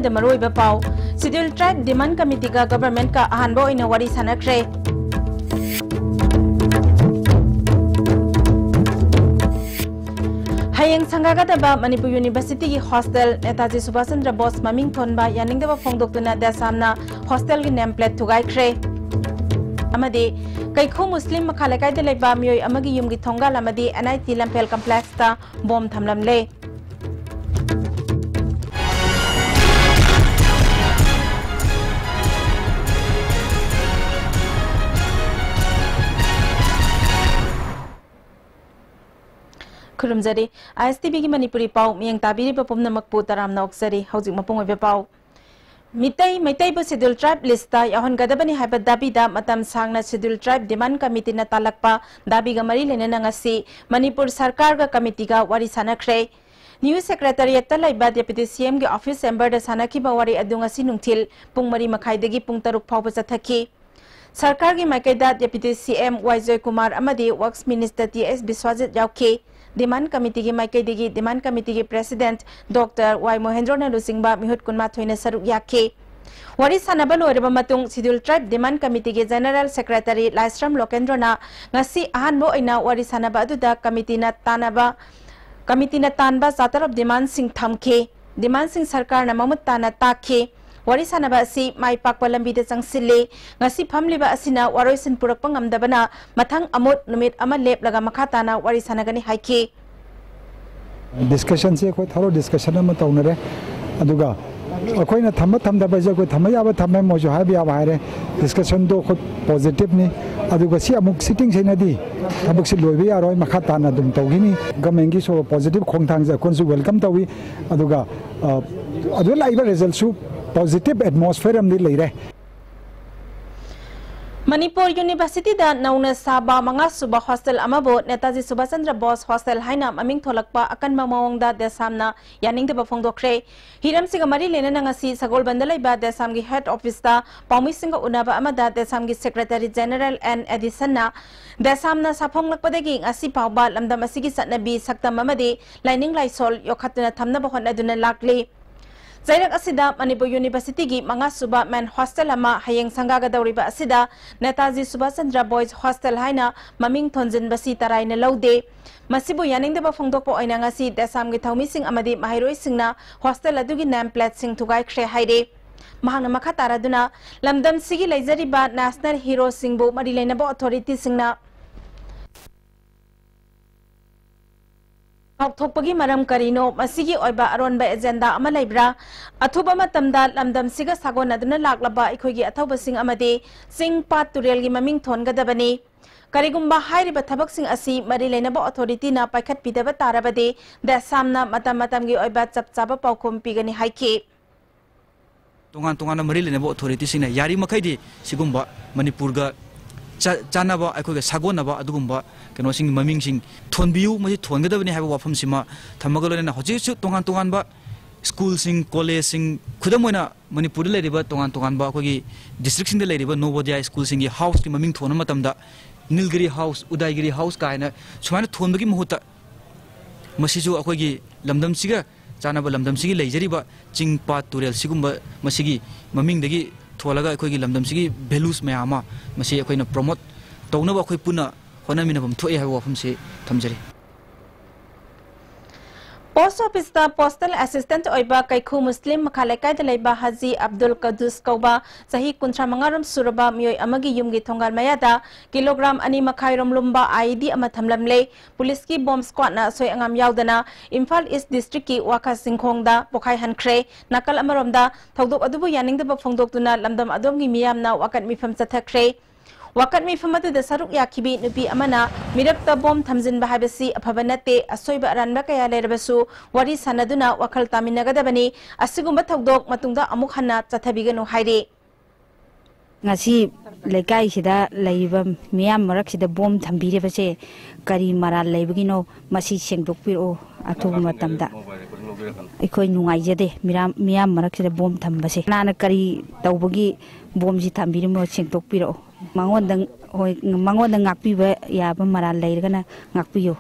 मरोइबा पाउ schedule tribe demand committee का government का अहानबो इन वरी सनख्रे हयेंग संगागदबा मणिपुर यूनिवर्सिटी की हॉस्टल नेताजी सुभाष चंद्र बोस ममिंग थोनबा यानिंगदबा फोंगदोक्तुना देसामना हॉस्टल की नेम प्लेट थुगाइख्रे अमदी कैखु मुस्लिम मखालेकाइदे लेबा मियोय अमगी युमगी थोंगाल अमदी एनआईटी लंपेल कॉम्प्लेक्स ता बॉम्ब थमलमले खुरुमजरी आईएसटीवी की मणिपुरी पाउ मियंग ताबिरिबा पुमनमकपु तरामना ओक्सरी हौजिक मपुंग ओइबे पाउ मितई मैतई शेड्यूल ट्राइब लिस्ट याहनगदबनी हाइबा दाबीदा मतम सांगना शेड्यूल ट्राइब डिमांड कमिटी ना तालकपा दाबीगा मरी लेना ngasi मणिपुर सरकार का कमिटी का वारी सानख्रे न्यूज सेक्रेटरीट लाइबा डेप्यूटी सीएम के ऑफिस चेंबर दा सानखिबा वारी अदु ngasi नुंथिल पुंग मरी मखाइदगी पुंग तरुक फावबा चथखि सरकार की माइकैदा डेप्यूटी सीएम वाइजय कुमार अमदी वर्क्स मिनिस्टर टीएस बिस्वाजित याउखे डिमांड कमिटी की माइकैदगी डिमांड कमिटी के प्रेसिडेंट डॉक्टर वाई महेंद्र लुसिंगबा मिहुत कुनमा थोइने सरुक याखे वारी सानबा लोरबा मतुंग शेड्यूल ट्राइब डिमांड कमिटी के जनरल सेक्रेटरी लाइस्ट्रम लोकेंद्रना ngasi ahanbo oina wari sanaba aduda committee ना तानबा चार्टर ऑफ डिमांड सिंह थमखे डिमांड सिंह सरकार ना ममुत ताना ताखे वारी सानबा असि माइ पाकपा लंबीदे चंगसिले ngasi famliba asina waroisin purakpa ngamdabana mathang amut numit ama leplaga makha tana wari sanagani haike discussion se ko tharo discussion ama taunare aduga akoina thamma thamdaba je ko thamma yaba thamma mo jo habi aba hare discussion do ko positive ni aduga si amuk sitting senadi thabuk si loibi aroi makha tana dum tawgini gamengi so positive khongthang ja kon su welcome tawi aduga adu laiba result su positive atmosphere am ni leire Manipur university दा नौना साबा मंगा सुबा hostel अमाबो Netaji Subhash Chandra Bose hostel हाइना ममिंग थोलकपा अकनबा मवंगदा देसामना यानिंगदबा फोंगदोख्रे Hiram सिगा मरी लेना ngasi sagol bandalaiba desam gi head office da paumi singa unaba amada desam gi secretary general and addition na desamna saphonglakpadagi ngasi pawba lamdam asigi satnabi saktam amadi lining laisol yokhatuna thamnaba honaduna lakli Zairak asida Manipur University की मंगा सुबह man hostel अमा हयेंग संगागा दौरिबा असिदा Netaji Subhash Chandra boys hostel हाइना ममिंग थोंजिन बसी तराइने लौदे मसिबु यानिंगदबा फोंगदोकपो ओइना ngasi देसाम गी थौमिसिंग अमदी माहिरोइसिंगना hostel अदुगी name plate सिंग थुगाइख्रे हाइरे महांगना मखा तारादुना लमदम सिगी लेजरिबा national hero सिंगबु मरि लेनबो authority सिंगना थोपगी मरम करीनो मसिगी ओइबा अरोनबा agenda अमा लेब्रा अथुबा मतमदा लमदम सिगा सागोनदुना लाक्लबा इखोगी अथौबसिंग अमदे सिंग पात तुरेलगी ममिंग थोनगदबनी करिगुम्बा हाइरिबा थबकसिंग असि मरि लेनबो अथॉरिटी ना पाइखत पिदबा ताराबदे देसामना मतम मतमगी ओइबा चपचाबा पाउखोम पिगनी हाइखे तोंगान तोंगान मरि लेनबो अथॉरिटी सिंग यारी मखैदि सिगुम्बा मणिपुरगा चानाबा अखोगे सागोनबा अदुगुम्बा कनो सिंग ममिंग सिंग थोनबियु मजि थोनगदबनि हाबा वाफम सिमा थमगलोना हजिसु तोंगान तोंगान बा स्कूल सिंग कॉलेज सिंग खुदमोना मणिपुर लेरिबा तोंगान तोंगान बा अखोगी डिस्ट्रिक्ट सिंग लेरिबा नोबोदिया स्कूल सिंग हाउस की ममिंग थोन मतमदा नीलगिरी हाउस उदयगिरी हाउस कायना सुमाना थोनबगी मुहुता मसिजु अखोगी लमदम सिगा चानाबा लमदम सिगी लेजरिबा चिंग पात तुरेल सिगुम्बा मसिगी ममिंगदगी थोलगा अखोगी लमदम सिगी वैल्यूज मयामा मसि अखोइना प्रमोट तौनबा अखोइ पुना होनामिनबम थोए हाबा वाफम से थमजरी पोस्ट ऑफिस दा पोस्टल असिस्टेंट ओइबा कैखु मुस्लिम मखालेकाय दलेबा हाजी अब्दुल कदुस कौबा सही कुंत्रा मंगारम सुरबा मियोय अमगी युमगी थोंगाल मयादा किलोग्राम अनि मखाइरम लुम्बा आईडी अमा थमलमले पुलिस की बॉम्ब स्क्वाड ना सोय अंगाम यावदना इम्फाल ईस्ट डिस्ट्रिक्ट की वाखा सिंखोंगदा पोखाय हनख्रे नकल अमरोमदा थौदोक अदुबु यानिंगदबा फोंगदोक्तुना लमदम अदोमगी मियामना वाकत मिफम चथख्रे वाकत मिफम अदुदा सरुक याखिबी नुपी अमना मिरक्ता बॉम्ब थमजिनबा हाबसी अफबा नते असोइबा अरानबा कया लेरबसु वारी सनदुना वखल तामिनगदबनी असिगुम्बा थौदोक मतुंगदा अमुक हन्ना चथबिगनु हाइरे ngasi lekai sida leiba miyam marak sida bom thambire base kari maral leibagino masi sengdokpiro athu matamda ikoi nungai jade miyam marak sida bom thambase nana kari tawbagi bom ji thambire mo sengdokpiro mangon ngakpi ba ya ba maral leirgana ngakpiyo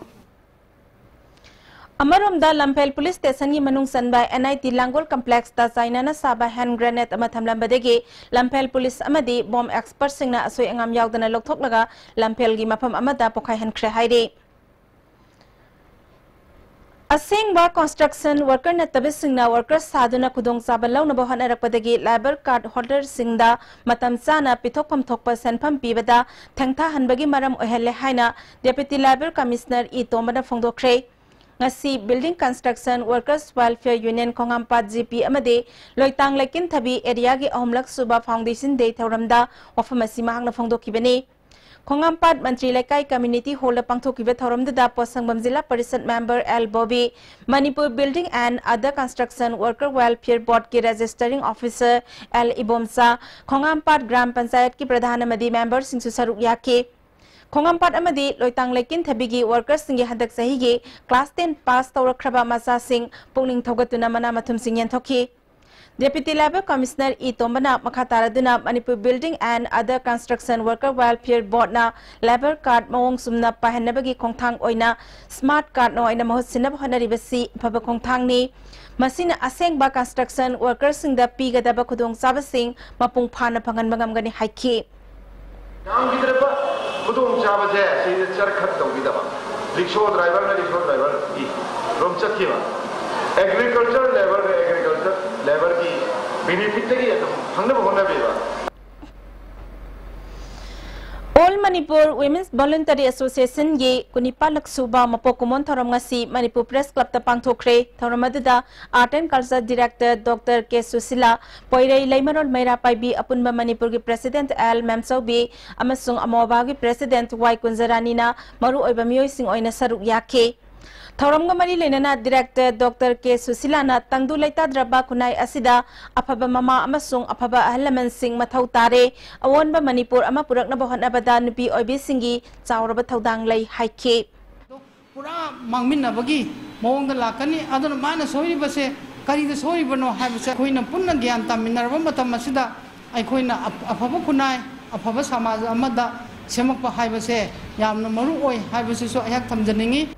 Amaramda Lampel Police Station Manung Sanbai NIT Langol Complex da China na Saba hand grenade Amatamlambadegi Lampel Police Amadi bomb expert Singna Asoi Angam Yaudana Loktoklaga Lampel Gimapam Amada Pokai Han Krehaide Asing ba construction worker na tabi singna workers saduna kudong sabalaw na bahan arakpadagi labor card holder singda matam sana pitok pamthokpa senpam pibada thangtha hanbagi maram ohelle haina Deputy Labor Commissioner Itomana Fongdokre ngasi Building Construction Workers Welfare Union Kongampat GP amade loitang lekin thabi area gi ahomlak suba foundation day thoramda wafamasi mahangna Fongdokibani Kongampat Mantri Lekai Community Hall Pangthokiba Thoramda Posangbam Zilla Parishad Member L Bobby Manipur Building and Other Construction Worker Welfare Board ki Registering Officer L Ibomsa Kongampat Gram Panchayat ki Pradhan Amadi Member Singsu Saruk Yake Kongampat Amadi Loitang Lekin Thabigi Workers Singi Hadak Sahigi Class 10 Pass Tawrakraba Masa Singh Pungling Thogatuna Mana Mathum Singh Yantoki Deputy Labor Commissioner Itombana Makataraduna Manipur Building and Other Construction Worker Welfare Board na Labor Card Mawong Sumna Pahanabagi Kongthang Oina Smart Card no Oina Mahut Sinab Honaribasi Paba Kongthang ni Masina Aseng ba Construction Workers Singda Piga Daba Kudong Sabasing Mapung Pana Pangan Mangamgani Haiki Kudong Sabase, see the Charkat Dogidaba. Rickshaw driver from Chakiva. Agriculture level की benefit तक ये तो हमने बहुत ना All Manipur Women's Voluntary Association ye kunipalak suba mapokumon thoram ngasi Manipur Press Club ta pangthokre thoramadda Art and Culture Director Dr. K Susila Poirei Leimarol Maira Paibi apunba Manipur gi President L Memsaubi amasung Amoba gi President Y Kunzarani na maru oiba miyoi sing oina saruk yake Thoramga Mari Lenana Director Dr. K Susilana Tangdu Laita Draba Kunai Asida Apaba Mama Amasung Apaba Ahalaman Sing Mathau Tare Awonba Manipur Amapurak na Bohan Abada Nupi Oibi Singi Chauraba Thaudang Lay Haike Pura Mangmin Bagi Mong the Lakani Adon Mana Soi Base Kari the Soi Bono have Queen Puna Gianta Minervamata Masida I Queen Apaba Kunai Apaba Sama Amada Semaka Hibase Yam Maru Oi Hibase so Ayatam Janingi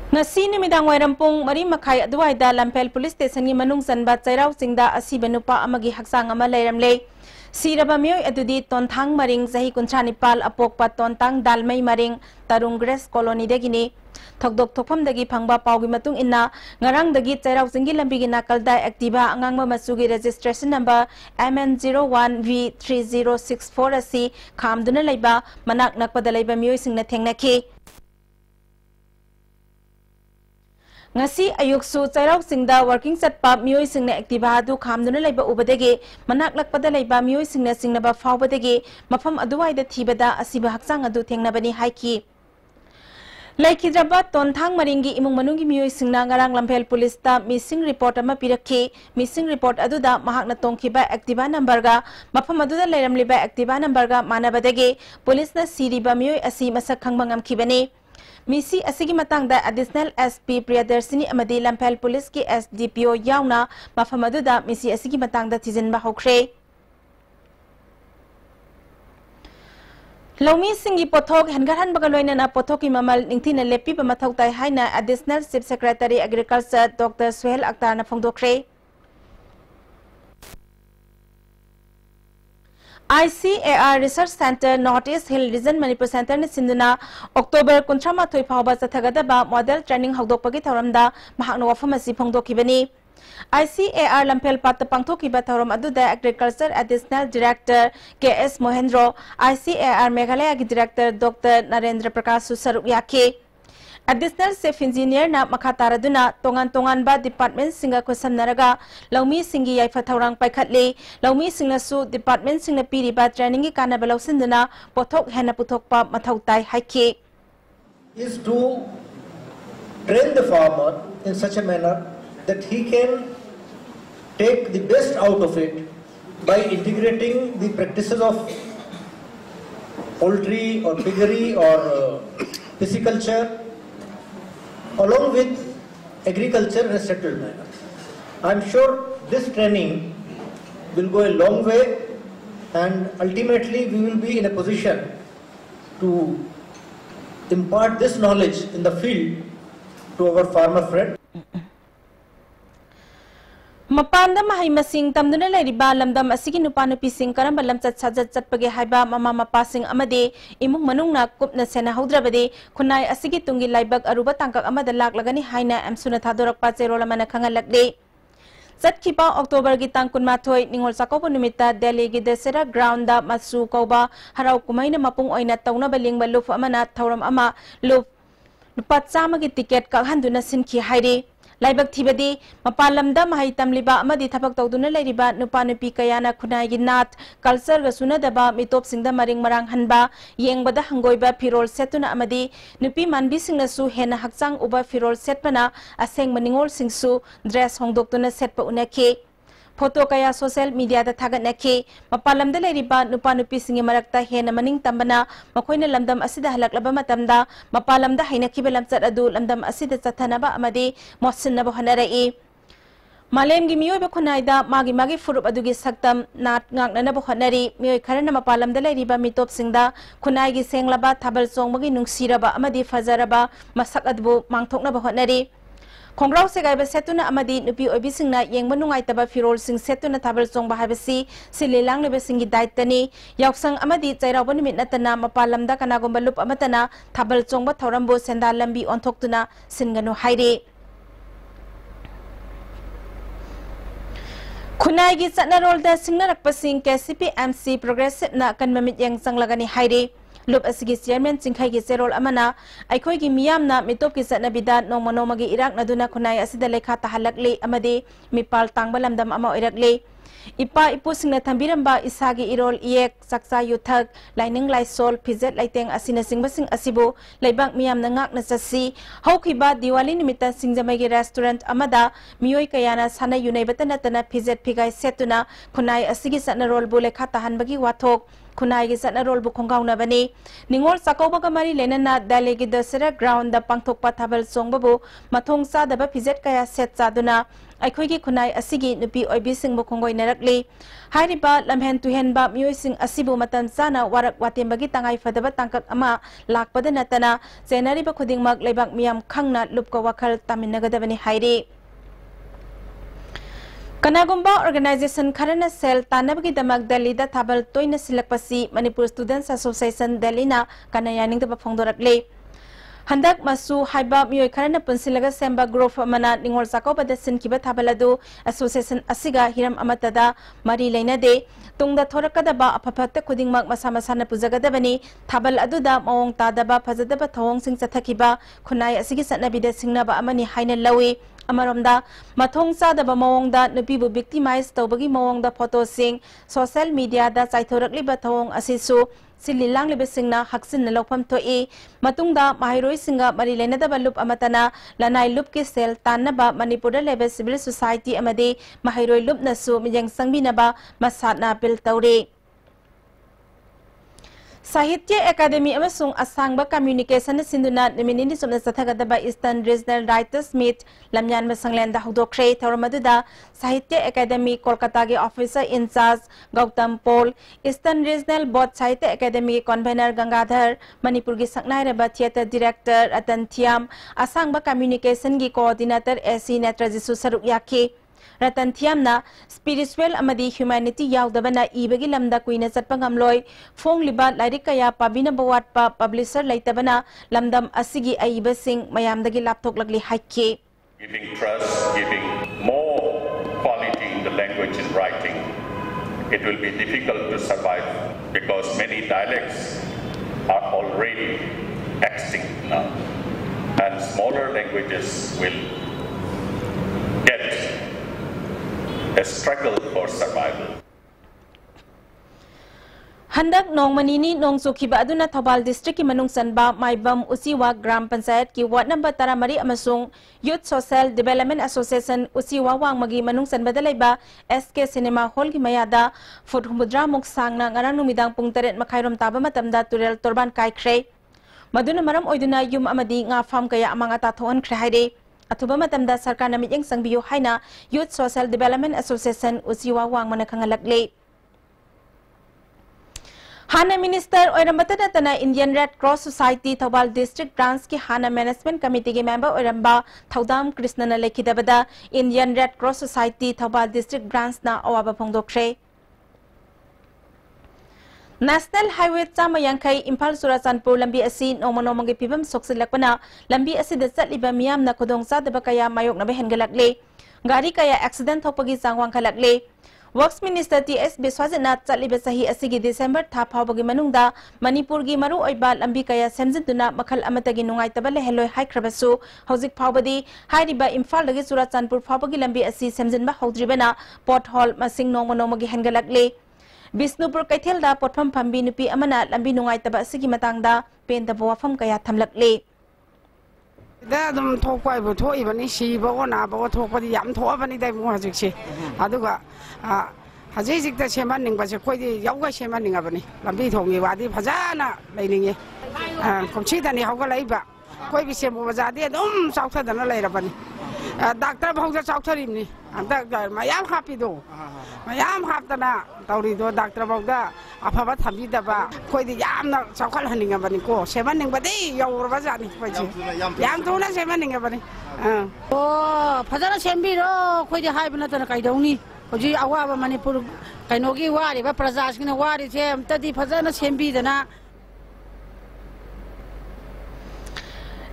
Ngasi numidang wairampung mari makai aduaida Lampel Police Station ni manung sanba chairau singda asiba nupa amagi haksang ama leiramle siraba miyoi adudi tonthang maring sahi kunchanipal apokpa tontang dalmai maring tarung Grace Colony degini thokdok thokpham dagi phangba pawgi matung inna ngarang dagi chairau singi lambi gi nakalda activa angangma masugi registration number MN01V3064 asi khamduna leiba manak nakpada leiba miyoi singna thengnaki Ngasi ayuksu chairau singda working satpa miyoi singna activa adu khamduna leiba ubadege manak lakpada leiba miyoi singna singnaba fawbadege mafam aduwaida thibada asiba haksang adu thengnabani haiki Laikhidraba tonthang maringi imung manungi miyoi singna ngarang Lampel Police ta missing report ama pirakhi missing report aduda mahakna tongkhiba activa number ga mafam aduda leiramliba activa number ga manabadege police na siriba miyoi asi masak khangmangam khibani Misi asigi matangda additional SP Priyadarsini amadi Lampel Police ki SDPO yauna mafamaduda misi asigi matangda thizinba hokre Lomi singi pothok hangarhan bagaloina na pothoki mamal ningthina lepi ba mathautai haina Additional Chief Secretary Agriculture Dr. Suhel Akhtar na phongdokre ICAR Research Center Northeast Hill Region Manipur Center ni sinduna October 13 phawba chathagadaba model training hawdokpagi thoramda mahakna wafamasi phongdokibani ICAR Lampel Pat pangthokiba thoram aduda Agriculture Additional Director KS Mohendro ICAR Meghalaya gi Director Dr. Narendra Prakash Saruk yake Additional Chief Engineer na makataraduna tongan ba department singa kusam naraga laumi singi yaifa thaurang paikhatle laumi singna su department singna piri ba training gi kana belau sinduna pothok hena puthokpa mathautai haike is to train the farmer in such a manner that he can take the best out of it by integrating the practices of poultry or piggery or pisciculture along with agriculture in a settled manner. I am sure this training will go a long way and ultimately we will be in a position to impart this knowledge in the field to our farmer friend. Mapanda mahay masing tamduna lairiba lamdam asigi nupa nupising karamba lamchat sajat chatpage haiba mama mapasing amade imung manungna kupna sena haudrabade kunai asigi tungi laibak aruba tangkak amada laklagani haina amsuna thadorakpa cherolamana khangalakle Satkipa October gi tang kunmathoi ningol sakopo numita Delhi gi Desera ground da masu kauba harau kumaina mapung oina tauna baling baluf amana thauram ama lup lupat sama gi ticket ka handuna sinki haire Laibak Tibadi, Mapalamda Mahitam Liba Amadi Tapak Toduna Ladiba, Nupanupi Kayana Kunai Nat, Kalsar Gasuna Daba, Mitop Singda Maring Marang Hanba, Yang Bada Hangoiba Pirol Setuna Amadi, Nupi Manbi Singnasu, Hena Haksang Uba Firol Setpana, Aseng Maningol Singsu, Dress Hong Doktuna Setpa Unake. Photo kaya social media da thagat nake mapalamda leriba nupa nupi singi marakta hena maning tambana makoina lamdam asida halaklaba matamda mapalamda hainakiba lamchat adu lamdam asida chathanaba amadi mosinaba honarai malem gi miyoy ba khunaida magi furup adugi saktam nat ngangnanaba honari miyoy kharana mapalamda leriba mitop singda khunai gi senglaba thabal chongmagi nungsiraba amadi fajaraba masak adbu mangthoknaba honari Kongrau Segaiba Setuna Amadi Nupi Obisingna Yang Manungaitaba Firol Sing Setuna Tabal Song Bahabasi Sililang Lebesingi Daitani Yaksang Amadi Zairawan Mitnatana Mapalamda Kanagomba Lup Amatana Tabal Songba Taurambo Senda Lambi Ontoktuna Singano Haide Kunai gi Satnarolda Singnarakpasing KCP MC Progressive na Kanmamit Yang Sanglagani Haide Lup asigi chairman Singkhai gi serol amana aikhoi gi miyamna mitop ki satnabida nongmono magi irak naduna khunai asida lekha tahalakle amade mipal tangbalamdam ama oirakle ipa ipu singna thambiramba isagi irol iek saksa yuthak laining laisol phizet laiteng asina singbasing asibo leibak miyamna ngakna chasi haukiba diwali nimita singjamai gi restaurant amada miyoi kayana sana yunai batana tana phizet phigai setuna khunai asigi satnarol bu lekha tahanbagi wathok Kunai gi satnarol bu khonggauna bani ningol sakoba kamari lenana Delhi gi Desera ground da pangthokpa thabal songbabu mathong sa daba phizet kaya set saduna aikhoi gi khunai asigi nupi oibi sing bu khongoi narakli hairiba lamhen tuhen ba mioi sing asibu matan sana warak watembagi tangai fadaba tangkak ama lakpada natana senari ba khudingmak leibak miyam khangna lupka wakhal taminagadabani hairi Kanagumba Organization Karana Cell Tanabagi Damak Delhi da Tabal Toina Silakpasi Manipur Students Association Delhi na Kanayaning da Pongdorakle Handak Masu Haiba Mioy Karana Punsilaga Semba Grove Mana Ningol Sako Badasin Kiba Tabaladu Association Asiga Hiram Amatada Mari Lena De Tungda Thorakadaba Apapata Kudingmak Masamasana Puzagadabani Tabal Aduda Maong Tadaba Pazadaba Tawong Sing Satakiba Kunai Asigi Satnabida Singnaba Amani Haina Lawi Amaromda mathong sa da bamawongda nupibu victimize tawbagi mawongda photo sing social media da chaithorakli ba thawong asisu sililang libesingna haksin na lokpam toi matungda mahiroi singa marilena da balup amatana lanai lup ke sel tanaba manipur level civil society amade mahiroi lup nasu mijang sangbinaba masatna bil tawre Sahitya Academy amasung asangba communication sinduna niminini sumna sathagadaba Eastern Regional Writers Meet lamyan masanglenda hudokre thawramaduda Sahitya Academy Kolkata ge officer in charge Gautam Paul Eastern Regional Board Sahitya Academy convener Gangadhar Manipur gi saknai raba theater director Ratan Thiam asangba communication gi coordinator AC Netrajisu saruk yakhe Ratan Thiamna spiritual amadi humanity yaudabana ibagi lamda kuina satpangamloi phong liba lairik kaya pabina bawat pa publisher laitabana lamdam asigi aibasing mayamdagi laptok lagli haike giving trust, giving more quality in the language and writing. It will be difficult to survive because many dialects are already extinct now and smaller languages will get a struggle for survival. Handak nong manini nong sukiba aduna Thobal district ki manung sanba maibam usiwa gram panchayat ki ward number 13 amasung Youth Social Development Association usiwa wang magi manung sanba dalaiba SK Cinema Hall ki mayada foot humudra muk sangna ngarang numidang pung 8 makhairom taba matamda turel torban kai khrei maduna maram oiduna yum amadi nga farm kaya amanga ta thon khrei haide Atuba matamda sarkar na mijeng sangbiyo haina Youth Social Development Association usiwa wang mana kangalakle. हाना minister ओरमबतना Indian red cross society Thoubal district branch की हाना management committee के member ओरमबा थौदाम कृष्णन लेखिदबदा Indian red cross society Thoubal district branch ना अवाबा फोंदोखरे नेशनल हाईवे चामा यांखई इम्फाल चुराचांदपुर लंबी असी नोमा नोमागी फिबम सोक्सिलकपना लंबी असिदा चटलिबा मियामना खुदोंचादबा कया मायोकनबा हेनगलकले गाड़ी कया एक्सीडेंट थोपगी चांग वांखलकले वर्क्स मिनिस्टर टी.एस. बिस्वाजनाथ चलिबे सही असिगी दिसंबर था फावबगी मनुंगदा मणिपुर की मरु ओइबा लंबी कया सेमजिनदुना मखल अमतगी नुंगाइतबा लेहेलोय हाइख्रबसु हौजिक फावबदी हाइरिबा इम्फाल लगी चुराचांदपुर फावबगी लंबी असि सेमजिनबा हौद्रिबना पोट हॉल मसिंग नोमा नोमागी हेनगलकले बिष्णुपुर कैथेलदा पोटफम फंबी नुपी अमना लंबी नुंगाइतबा असिगी मतांगदा पेंदबा वाफम कया थमलकले दम थोपाइबो थोइबनी सिबो नाबो थोपदि याम थोबनी दै मो हजिकसे अदुगा हजिजिक द सेमानिंगबसे कोइदि यावगा सेमानिंगबनी लंबी थोंगी वादि फजाना लैनिंगे कोमसिदनि हौगलाइबा कोइ बिसे मो बजादि दम साउथदना लैरबनी डॉक्टर भौजा साउथरिमनि अंत मयाम हापिदो मयाम हापतना तौरिदो डॉक्टर भौदा अफबा थबिदबा कोइदि यामना साउखल हनिंगबनी को सेमानिंगबदि यौरबा जानि कोइदि याम थोना सेमानिंगबनी ओ फजाना सेमबिरो कोइदि हाइबना तना काइदौनी होजी अवाब मणिपुर कइनोगी वारिबा प्रजासिना वारिसे अमतदि फजाना सेमबिदना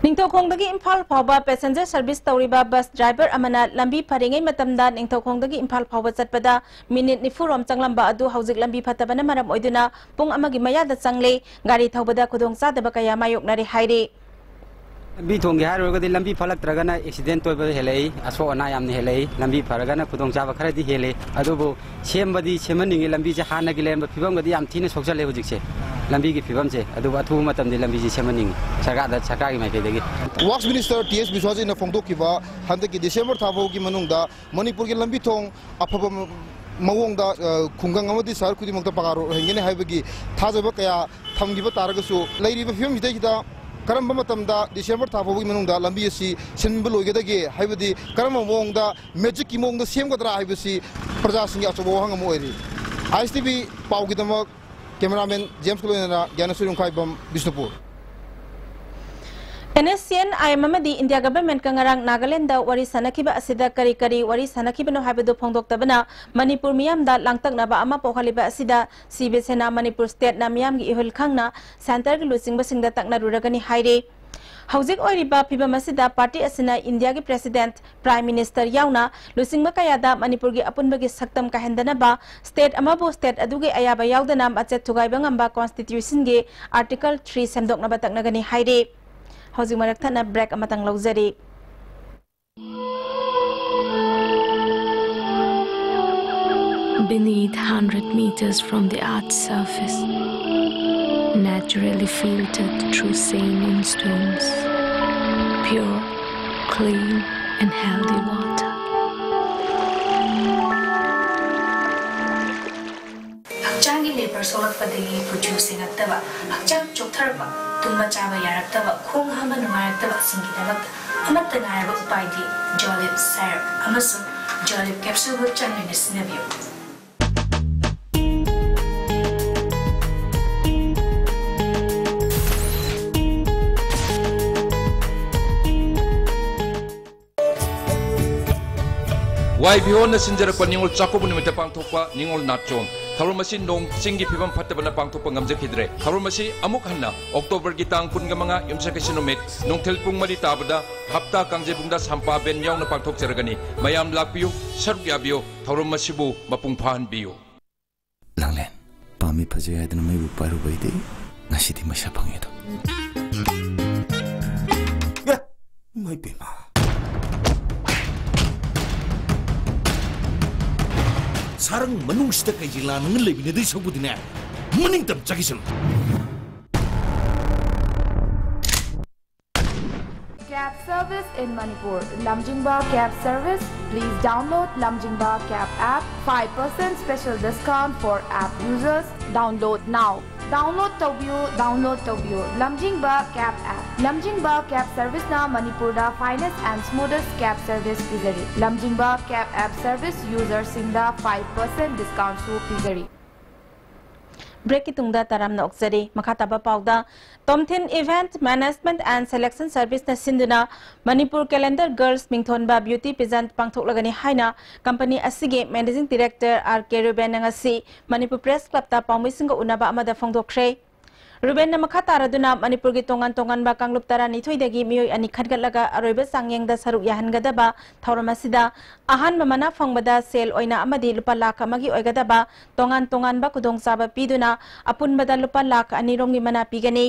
निंथौखोंदगी इम्फाल फावबा पैसेंजर सर्विस तौरिबा बस ड्राइवर अमना लंबी फरिङै मतमदा निंथौखोंदगी इम्फाल फावबा चटपदा मिनिट 90 रोम चंगलंबा अदु हौजिक लंबी फतबना मरम ओइदुना पुंग अमगी मयादा चंगले गाड़ी थौबदा खुदोंग चादबा कया मायोकनरे हाइरे लंबी थोंगे हारोगदी लंबी फलक्त्रगना एक्सीडेंट तोइबा हेलै असो अना यामने हेलै लंबी फरगना खुदोंग चाबा खरदी हेलै अदुबो सेमबदी सेमनिंगे लंबी जे हानगी लेम फिबमगदी याम थिने सोक्चले हुजिकसे लंबी की फिबम से अदुबा अथु मतमदि लंबी जे सेमनिंग सरकार की माइकेदगी वर्क्स मिनिस्टर टी.एस. बिस्वाजी ने फोंदोकिबा हंदकी डिसेंबर थाबोगी मनुंगदा मणिपुर की लंबी थोंग अफबा मवोंगदा खुंगंग अमदि सहर खुदिमक्ता पगारो हेंगेने हाइबगी थाजबा कया थमगिबा तारगसु लैरिबा फिबम हिदैदा करम मतमदा डिसेंबर थाफोगी मनुंगदा लंबी असि सिनब लोइगदगे हाइबदी करम मवोंगदा मैजिक की मवोंगदा सेमगदरा हाइबसी प्रजासिंग अचबो हंगम ओइरि आईएसटीवी पाउगिदमक कैमरामैन जेम्स कुलोना ज्ञानसुरुंखाइबम Bishnupur NSCN IMMD India government kangarang Nagaland da wari sanakiba asida kari wari sanakibano habedo phongdoktabana Manipur miyam da langtaknaba ama pokhaliba asida Sibesena Manipur state na miyam gi ihul khangna center gi lusingba singda takna ruragani haire Hauzik oiriba piba masida party asina India gi president prime minister yauna lusingba kayada Manipur gi apunba gi saktam kahendanaba state amabo state adugi ayaba yaudana machet thugaiba ngamba constitution gi article 3 semdoknaba taknagani haire Hauzik marakthana break amatang lauzari Beneath 100 meters from the Earth's surface, naturally filtered through sand stones, pure, clean and healthy water. Hakchangi labor solakpadagi producing attaba hakchang choktarba tumba chaba yaraktaba khong hama nungaraktaba singidabak amatta ngaraba upaidi jolip syrup amasu jolip capsule bu changina sinabiyo Wai bihon na sinjarakpa ningol chakobu nimita pangthokpa ningol natchom Tharumasi nong singi phibam phattabana pangthokpa ngamjakhidre Tharumasi amuk hanna October gi tang 15 yumsakasi numit nong thelpung mali tabada hapta kangjebungda sampa ben yauna pangthokjaragani mayam lakpiyu saruk yabiyo Tharumasibu mapung phahanbiyo Langlen pami phajay adana maibu paru baide ngasidi masha phangedo mai pema Sarang manung sida kaijila nang lebine dei sobudine maning tam chagisun Cab service in Manipur Lamjingba cab service please download Lamjingba cab app 5% special discount for app users download now download Tobio Lamjingba cab app Lamjingba cab service na Manipur da finest and smoothest cab service pizari Lamjingba cab app service users in the 5% discount su pizari break की तुंगदा ताराम नौकजरी मखाताबा पाउदा तोमथिन event management and selection service न सिंधुना Manipur calendar girls मिंथोनबा ब्यूटी पेजेंट पांगथोकलगनी हाइना कंपनी असिगे managing director R K Ruben नंगसी मणिपुर प्रेस क्लब ता पाउमिसिंग उनाबा अमदा फोंदोखरे रुबेन न मखा तारादुना मणिपुर की तोंगान तोंगान बा कांगलुप तारा निथोइदगी मियोय अनि खडगलगा अरोइबा सांगयंगदा सरुक याहनगदबा थौरमसिदा अहान ममना फंगबदा सेल ओइना अमदी लुपा लाख अमगी ओइगदबा तोंगान तोंगान बा खुदोंसाबा पीदुना अपुनबदा लुपा लाख अनिरोंगी मना पीगनी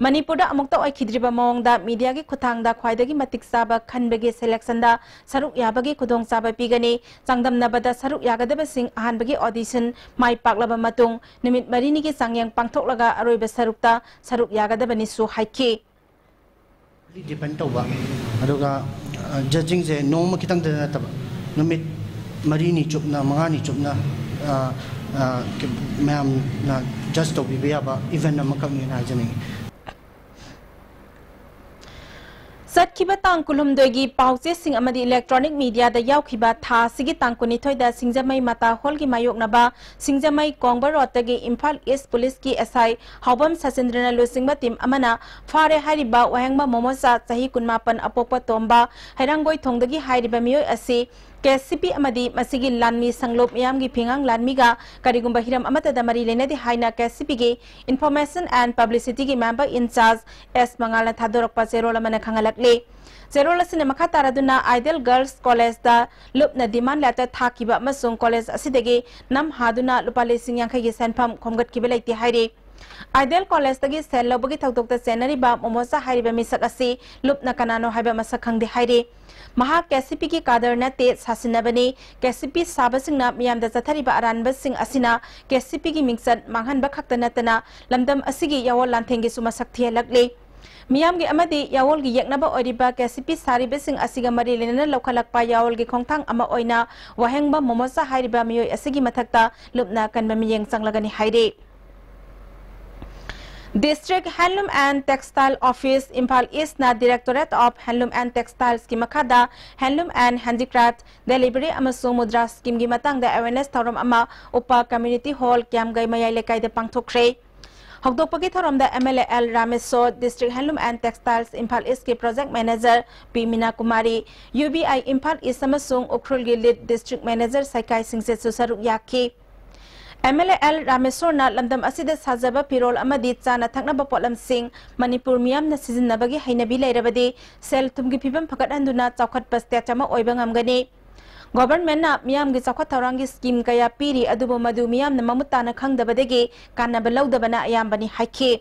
मणिपुर अमुक्ता ओइखिद्रिबा मोंगदा मीडिया की खुथांगदा ख्वाइदगी मतिक साबा खनबगे सिलेक्शनदा सरुक याबगी खुदोंसाबा पीगनी चांगदमनबदा सरुक यागदबसिंग अहानबगी ऑडिशन माइ पाकलबा मतुंग निमित मरिनी की सांगयंग पांगथोकलगा अरोइबा सरुकता सरुक यागदबनी सु हाइकी डिपेंड तौबा अदुगा जजिंग जे नोम कितंग दनतबा निमित मरिनी चुपना मंगानी चुपना मैम ना जस्ट तो बियाबा इवेंट अमकंग नाजनी सत्खिबा तांग कुलुमदोगी पाउचे सिंग अमदी इलेक्ट्रॉनिक मीडिया दा यावखिबा था सिगी तांग कुनिथोइदा सिंगजमई माता हॉल की मायोकनबा सिंगजमई कोंगबा रोडतगी इम्फाल ईस्ट पुलिस की एसआई हावबम सचेंद्रना लुसिंगबा टीम अमना फारे हारिबा वहेंगबा मोमोसा सही कुनमापन अपोकपा तोंबा हैरांगोई थोंगदगी हारिबा मियोय असि केसीपी अमदी मसिगी लानमी संगलोप मियाम की फिंगांग लानमीगा करिगुंबा हिरम अमतदा मरी लेनदि हाइना केसीपी की इंफॉर्मेशन एंड पब्लिसिटी की मेंबर इंचार्ज एस मंगालना थादोरकपा जेरोल अमना खंगलकले जेरोल असिने मखा तारादुना आइडियल गर्ल्स कॉलेज दा लुपना डिमांड लेटर थाकिबा अमसुंग कॉलेज असिदगी नम हादुना लुपा लिसिंग यांखै की सेनफम खोमगतकिबा लेति हाइरे आइडियल कॉलेज तगी सेल लबगी थौदोक्ता सेनरीबा मोमोसा हाइरिबा मिसक असि लुपना कनानो हाइबा मसक खंगदे हाइरे महा केसीपी की कादर नते सासिनबनी केसीपी साबसिंगना मियामदा चथरिबा अरानबसिंग असिना केसीपी की मिंगसन मांगहनबा खक्ता नतना लमदम असिगी यावल लांथेंगी सुमसक थियलकले मियाम की अमदी यावल की यकनबा ओरिबा केसीपी सारिबसिंग असिगा मरी लेना लौखलकपा यावल की खोंथांग अमा ओइना वहेंगबा मोमोसा हाइरिबा मियोय असिगी मथक्ता लुपना कनबा मियेंग संगलगनी हाइरे District Handloom and Textile Office Impal East na Directorate of Handloom and Textiles ki makada Handloom and Handicraft Delivery amasung mudra scheme gi matang da awareness thoram ama upa community hall kyam gai mayai lekai de pangthokre hokdokpagi thoram da MLL Ramesor District Handloom and Textiles Impal East ki project manager P Mina Kumari UBI Impal East amasung Ukhrul gi lead district manager Saikai Singh se susaruk yakhi MLL Ramesor na lamdam asida sajaba pirol amadi chana thaknaba potlam sing Manipur miyam na sijinnabagi hainabi leirabadi sel tumgi phibam phakat anduna chawkhat paste chama oiba ngamgani government na miyam gi chawkhat tharangi scheme kaya piri adubo madu miyam na mamutana khangdabadegi kanaba lawdabana ayambani haikhe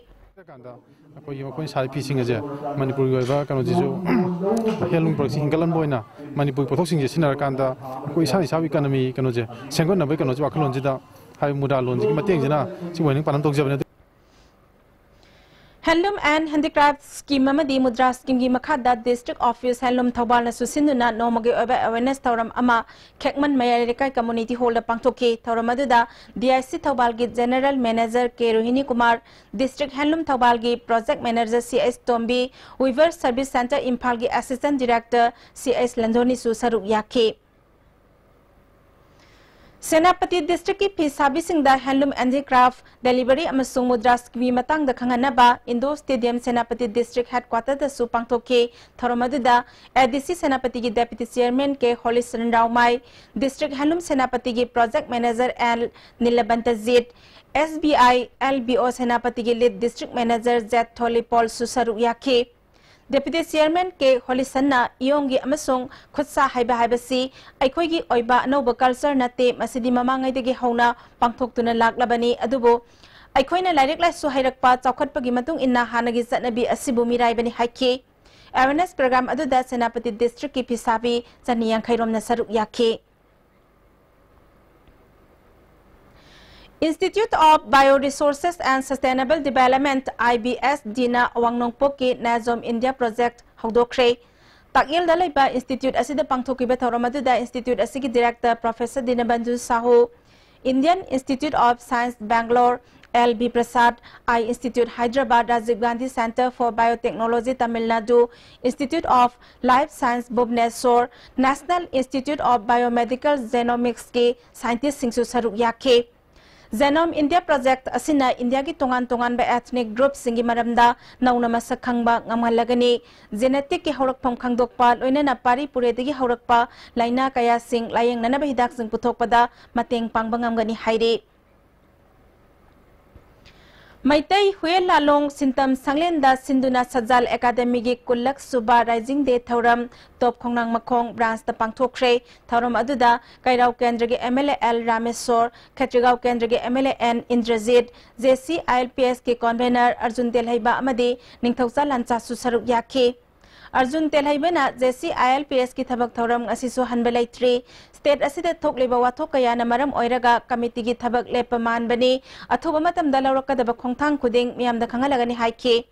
कोई सारी फीसिंग अजे मणिपुर की ओइबा कनो जिजो हेलुम product हिंगलन बोइना Manipur पोथोक सिंग जे सिनार कांदा कोई सारी साबि economy कनो जे सेंगन नबे कनो जे वाखलोन जिदा हाय मुदा लोन जी मतेंग जिना सि वइनिंग पानम तोक जबने Handloom and Handicraft Scheme amadi mudra scheme gi makhada District Office Handloom Thobal na susinduna nomagi oba awareness thoram ama khekman mayai lekai community hall da pangthoki thoram aduda DIC Thobal gi General Manager K Rohini Kumar District Handloom Thobal gi Project Manager CS Tombi Weaver Service Center Impal gi Assistant Director CS Landoni su saruk yakhe Senapati District की फिसाबी सिंह दा handloom handicraft delivery अमसुंग मुद्रा scheme Matang दा खंगनबा indoor stadium सेनापति district headquarter दा सु पांगथोके थरमदुदा ADC सेनापति की deputy chairman के होली सरनरावमाई डिस्ट्रिक्ट हैंडलूम सेनापति की प्रोजेक्ट मैनेजर एल नीलबंतजीत SBI LBO सेनापति की लीड डिस्ट्रिक्ट मैनेजर जेट थोलीपॉल सुसरु याखे Deputy Chairman के होलिसन्ना इयोंगी अमसुंग खुदसा हाइबा हाइबसी अखोइगी ओइबा अनौबा कल्चर नते मसिदि ममांगैदगी हौना पांगथोक्तुना लाक्लबनी अदुबो अखोइना लाइरेक लाइसु हाइरकपा चौखटपगी मतुंग इन्ना हानगी चटनबी असिबु मिराइबनी हाइखे अवेयरनेस प्रोग्राम अदुदा सेनापति डिस्ट्रिक्ट की फिसाबी चनियांग खैरोमना सरुक याखे Institute of Bioresources and Sustainable Development IBS Dina Wangnongpok ki Nazom India Project Hawdokre Takil Dalaiba Institute asida pangthokiba thoramadu Institute asigi Director Professor Dinabandu Sahu Indian Institute of Science Bangalore LB Prasad I Institute Hyderabad Rajiv Gandhi Center for Biotechnology Tamil Nadu Institute of Life Science Bhubaneswar National Institute of Biomedical Genomics ke scientist singsu saruk yakhe Genome India Project asina India ki tongan ba ethnic group singi maramda nauna masakhangba ngamhalagani genetic ki horakpham khangdokpa loinana pari puredagi horakpa laina kaya sing layeng nanaba hidak sing puthokpada mateng pangba ngamgani haire Maitai Huel Lalong Sintam Sanglenda Sinduna Sajal Academy gi Kulak Suba Rising Day Thauram Top Khongnang Makhong branch ta pangthokre Thauram aduda Kairau Kendra gi MLA L Rameswar Khatrigau Kendra gi MLA N Indrajit JC ILPS ke convener Arjun Delhaiba amadi Ningthausa Lancha su saruk yakhe Arjun Telhaibana JC ILPS ki thabak thauram asisu hanbelai 3 state asida thokleba wathok kaya na maram oiraga committee gi thabak lepaman bani athuba matam dalaurakadaba khongthang khuding miyamda khangalagani haike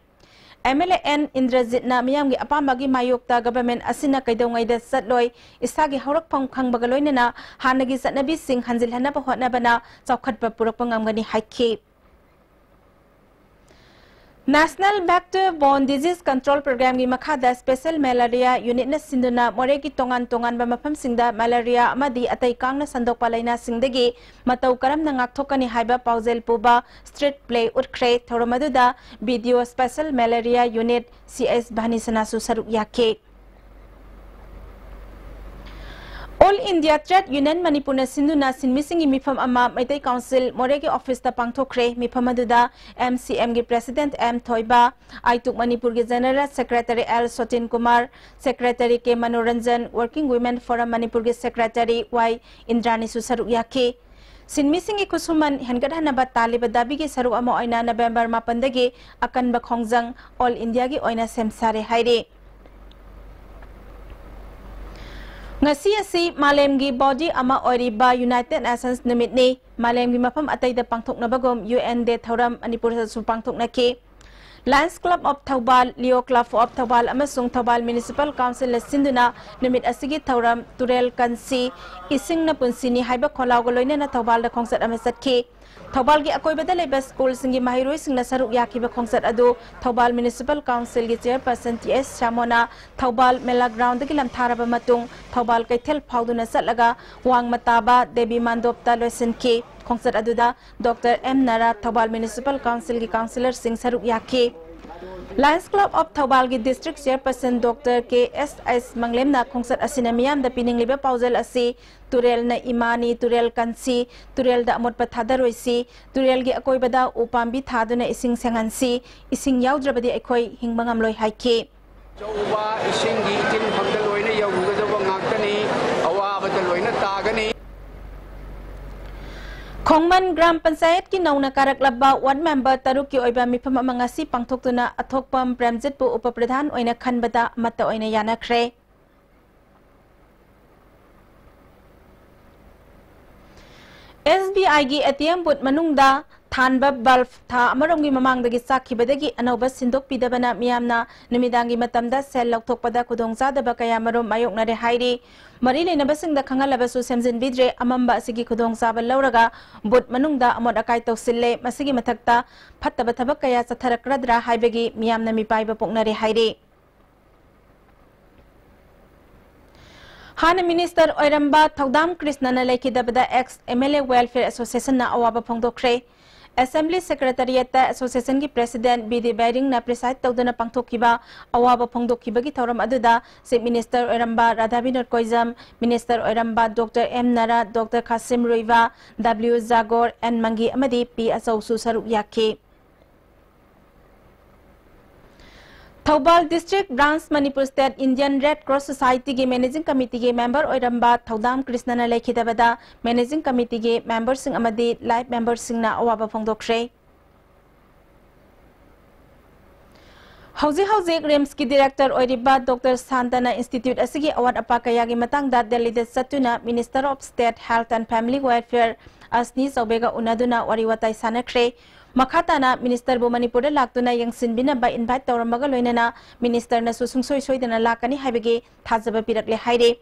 MLA N Indrajit na miyam gi apamagi mayokta government asina kaidongai da satloi isagi haurak phang khangbaga loinana hanagi satnabi sing hanjil hanaba hotnabana chawkhatba purakpa ngamgani haike National Vector-Borne Disease Control Program gi makhada Special Malaria Unit na sinduna moregi tongan ba mafam singda malaria amadi atai kangna sandokpa laina singdagi matau karam na ngakthokani haiba paujel puba street play utkre thoromaduda video Special Malaria Unit CS Bhanisana su saruk yakhe All India Trade Union Manipur na sinduna sinmisingi mifam ama Maitai Council Moregi Office ta pangthokre mifam aduda MCM gi President M Thoiba Aituk Manipur gi General Secretary L Sotin Kumar Secretary K Manoranjan Working Women Forum Manipur gi Secretary Y Indrani su saruk yakhe sinmisingi kusuman hengadhanaba taliba dabi gi saruk ama oina November 8 dagi akan ba khongjang All India gi oina semsare haire Ngasi asi malemgi body ama oriba United Nations Numit ni malemgi mafam atay da pangthoknabagom UN Day Thauram Manipur sa su pangthoknaki Lions Club of Thaubal Leo Club of Thaubal amasung Thaubal Municipal Council la sinduna numit asigi Thauram Turel Kansi ising na punsini haiba kholaw galoina na Thaubal da khongsat amasatki Thaubal gi akoi badalai ba school singi mahiroi singna saruk yakiba khongsat adu Thaubal Municipal Council gi chairperson TS Chamona Thaubal Mela Ground gi lamtharaba matung Thaubal kaithel phauduna satlaga wang mataba Devi Mandopta loisinki khongsat aduda Dr M Nara Thaubal Municipal Council gi councillor sing saruk yakhe Lions Club of Thaubal gi district chairperson Dr KSS Manglemna khongsat asina miyam da pining liba paujal asi Turel na imani Turel kansi Turel da amot pathadaroi Turel gi akoi bada upambi thaduna ising sengansi ising yaudrabadi akoi hingbangam loi haike Jauba ising gi tin phangdaloina yaugadaba ngaktani awabadaloina tagani Khongman Gram Panchayat ki nauna karak labba ward member taruk ki oiba mifam amangasi pangthoktuna athokpam Premjit pu upapradhan oina khanbada mata oina yanakre SBI gi ATM booth manungda thanba bulb tha amarongi mamangdagi sakhibadagi anoba sindok pidabana miyamna numidangi matamda sel lokthokpada khudongchadaba kaya marom mayoknare hairi mari leinabasingda khangalabasu semjin bidre amamba asigi khudongchaba lauraga booth manungda amod akai tawsille masigi mathakta phattaba thabak kaya chatharakradra haibagi miyamna mipaiba poknare hairi Hana Minister Oiramba Thaudam Krishna na lekidabada ex MLA Welfare Association na awaba phongdokre Assembly Secretariat Association ki President BD Bering na preside tawduna pangthokiba awaba phongdokiba gi thauram aduda Chief Minister Oiramba Radhabinod Koizam Minister Oiramba Dr M Nara Dr Kasim Ruiva W Zagor and Mangi amadi P Asau su saruk yakhe Thaubal District Branch Manipur State Indian Red Cross Society के Managing Committee के member ओइरंबा थौदाम Krishna ना लेखिदबदा Managing Committee के member सिंग अमदी live member सिंग ना अवाबा फोंगदोक्रे हौजे RIMS की Director ओइरिबा Dr Santana Institute असगी अवार्ड अपा कयागी मतंगदा दिल्ली दे सतुना Minister of State Health and Family Welfare Asni सौबेगा उनादुना वरिवताई सानख्रे Makhatana Minister bu Manipur laktuna yang sinbina ba invite tawramaga loinana Minister na susungsoi soidana lakani haibagi thajaba pirakle haire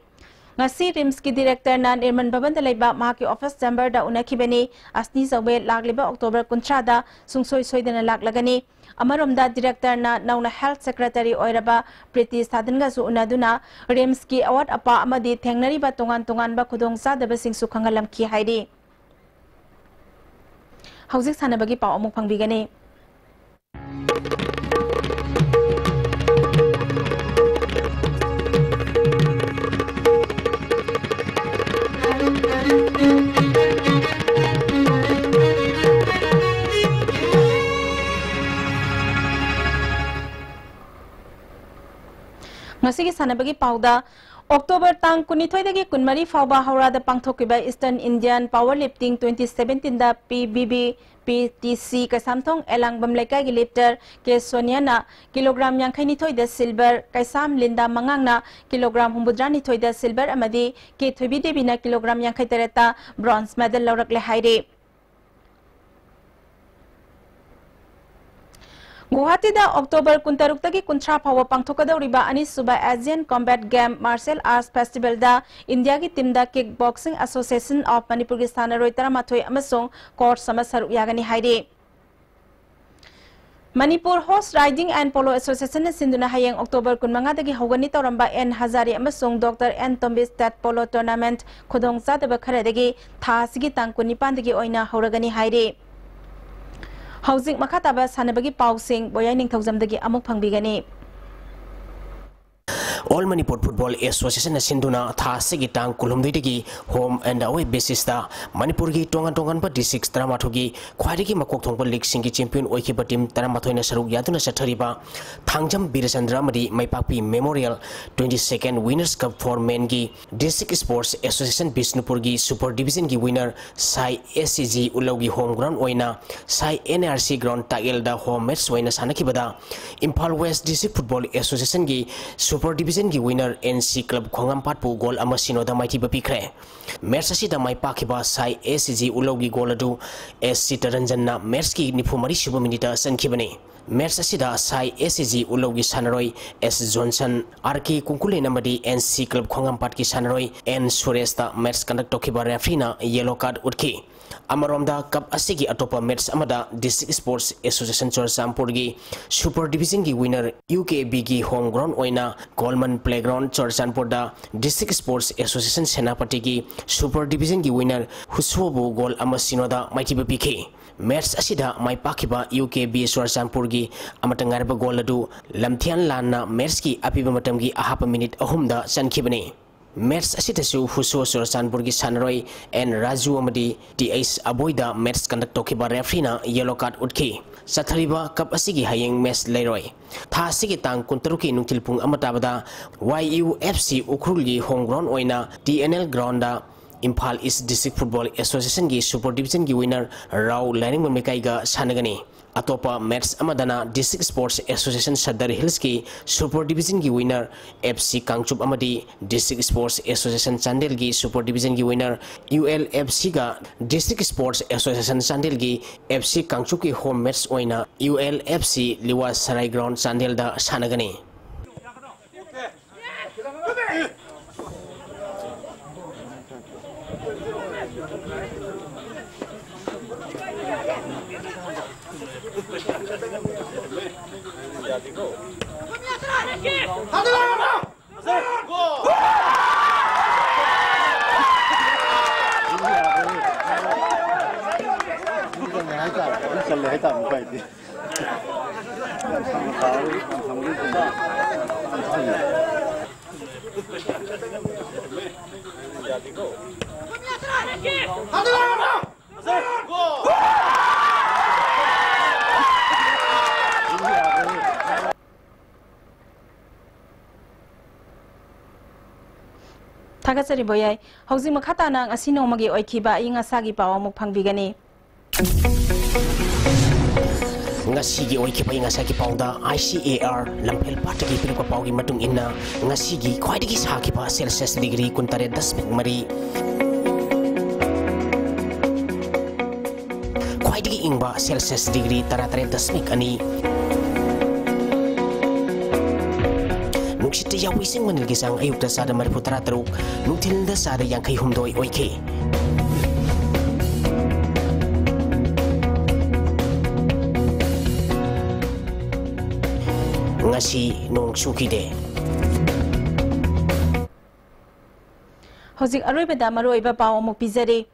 ngasi RIMS ki Director na Nirman Bhavan da leiba mahaki office chamber da unakhibani asni zawe lagliba October 19 da sungsoi soidana laklagani amaromda Director na nauna Health Secretary oiraba Priti Sadanga su unaduna RIMS ki award apa amadi thengnari ba tongan ba khudong sa daba sing su khangalam ki haire Hauzik sanabagi pau amuk pangbigani. Ngasigi sanabagi pauda October tang kunithoidagi kunmari fauba haurada pangthokiba Eastern Indian Powerlifting 2017 da PBB PTC kasamthong elang bamlekai gi lifter ke Soniana kilogram yangkhaini thoida silver kaisam Linda mangangna kilogram humbudrani thoida silver amadi ke thoibi debina kilogram yangkhai tereta bronze medal laurakle haire. Guwahati da October 16 tagi kuntra phawa pangthokadawriba ani suba Asian Combat Game Martial Arts Festival da India gi team da Kickboxing Association of Manipur gi sanaroi taramathoi amasong court samasaru yagani haire. Manipur Horse Riding and Polo Association na sinduna hayang October 15 dagi hogani tawramba N Hazari amasong Dr. N Tombi State Polo Tournament khodong sadaba kharadagi tha sigi tang 19 dagi oina horagani haire. Hauzik makataba sanabagi pausing boyay ning thaujamdagi amuk pangbigani. All Manipur Football Association na sinduna tha sigi tang kulumdigi home and away basis da Manipur gi tongan ba district taramathogi khwaidagi makok thongba league singi champion oikiba team taramathoi na saruk yaduna sathariba thangjam Birasandra madi Maipakpi Memorial 22nd Winners Cup for Men gi District Sports Association Bisnupur gi Super Division gi winner Sai SCG Ulogi home ground oina Sai NRC ground Tagel da home match oina sanakibada Impal West District Football Association gi Super Division gi winner NC Club Khongam Patpu goal ama sinoda maiti bapikre match asi da mai pakiba Sai SCG Ulogi goal adu SC Taranjan na match ki nifumari suba minita sankibani match asi da Sai SCG Ulogi sanaroi S Johnson RK Kunkule namadi NC Club Khongam Pat ki sanaroi N Suresh da match conduct tokiba referee na yellow card utki Amaromda Cup asigi atopa match amada District Sports Association Chorsampur gi Super Division gi winner UKB gi home ground oina Coleman Playground Chorsampur da District Sports Association Senapati gi Super Division gi winner Huswobu goal amasinoda maitiba piki match asida mai pakiba UKB Chorsampur gi amatangarba goal adu lamthian lanna match gi apiba matam gi ahapa minute ahumda sankibani match asitasu Huso Chorsampur gi sanaroi and Raju amadi TH Aboida match conduct tokiba referee na yellow card utki sathariba cup asigi hayeng match leiroi tha asigi tang kuntaruki nungtilpung amatabada YUFC Ukrul gi home ground oina TNL ground da Impal East District Football Association gi Super Division gi winner Rao Learning Mekai ga sanagani atopa match amadana District Sports Association Sadar Hills ki Super Division gi winner FC Kangchup amadi District Sports Association Chandel gi Super Division gi winner ULFC ga District Sports Association Chandel gi FC Kangchup ki home match oina ULFC Liwa Sarai Ground Chandel da sanagani Tagasari boyay hausi makhata nang asino magi oikiba inga sagi pawa muk pangbigani ngasigi oikiba inga sagi pawda ICAR lampel patagi pinko pawgi matung inna ngasigi khwaidagi sakiba Celsius degree kuntare 10 mari khwaidagi ingba Celsius degree taratare 10 ani Nuksita yawi sing manilgisang ayuk da sada mariputara teruk nuktil da sada yang kay humdoi oike ngasi nong sukide Hojik aroi beda maroi ba pawo muk pizari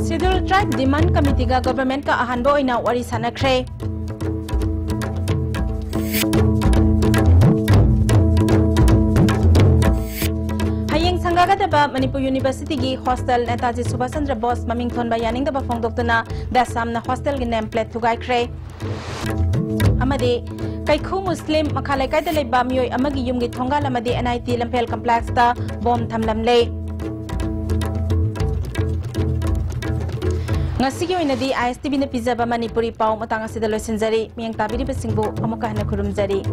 Scheduled Tribe Demand Committee ga government ka ahanbo ina wari sanakre. Hayeng sangagadaba Manipur University gi hostel Netaji Subhash Chandra Bose maming thon ba yaning da phongdoktuna da samna hostel gi name plate thugai kre. Amade Kaikhu Muslim makhalai kai da leba mioi amagi yum gi thongal amade NIT Lampel complex ta bom thamlam le. Ngasigi oinadi ISTV na pizaba Manipuri pau matang asida loisinjari miyang tabiri besingbu amuka hana kurumjari.